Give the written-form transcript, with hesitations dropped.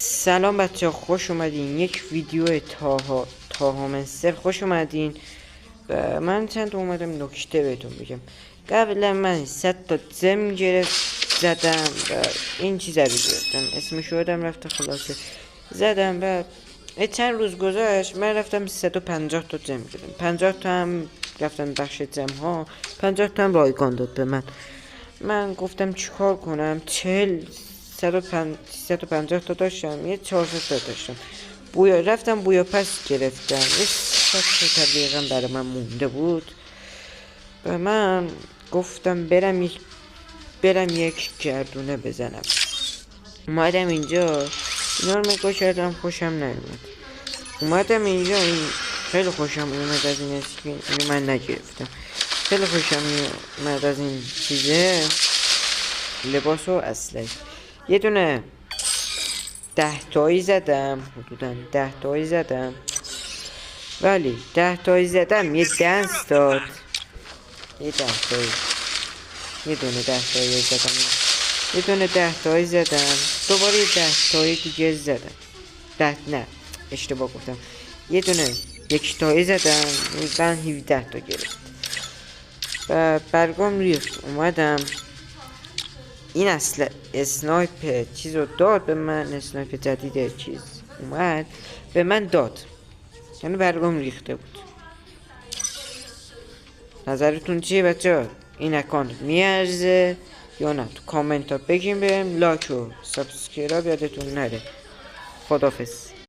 سلام بچه ها، خوش اومدین. یک ویدیو تاها صفر خوش اومدین. و من چند اومدم نکته بهتون بگم. قبلا من 100 تا زم زدم و این چیزا رو گرفتم، اسمش یادم رفته، خلاصه زدم و چند روز گذشت من رفتم 150 تا زم گرفتم. 50 تا هم رفتم بخش زم ها، 50 تا هم رایگان داد به من گفتم چیکار کنم. 150 تا داشتم، یه 400 تا داشتم. رفتم بویا پس گرفتم، یه 100 تا تبلیغم برای من مونده بود و من گفتم برم یک گردونه بزنم. اومدم اینجا اینا رو نگاه کردم، خوشم نیومد. اومدم اینجا، این خیلی خوشم اومد از این اسکین، اینو من نگرفتم. خیلی خوشم اومد از این چیزه، لباس و اسلحه. یه دونه 10 تایی زدم، حدودا 10 تایی زدم، ولی 10 تایی زدم یه دنس داد. یه 10 تایی، یه دونه 10 تایی زدم، یه دونه 10 تایی زدم، دوباره یه 10 تایی دیگه زدم. نه، اشتباه گفتم. یه دونه یک تایی زدم، من 17 تا گرفت و برگام ریخت. اومدم این اصل اسنایپ چیز رو داد به من، اسنایپ جدید چیز اومد به من داد، یعنی برگام ریخته بود. نظرتون چیه بچه ها؟ این اکانت میارزه یا نه؟ تو کامنت ها بگیم، بهم لایک و سابسکرایب یادتون نره. خدافظ.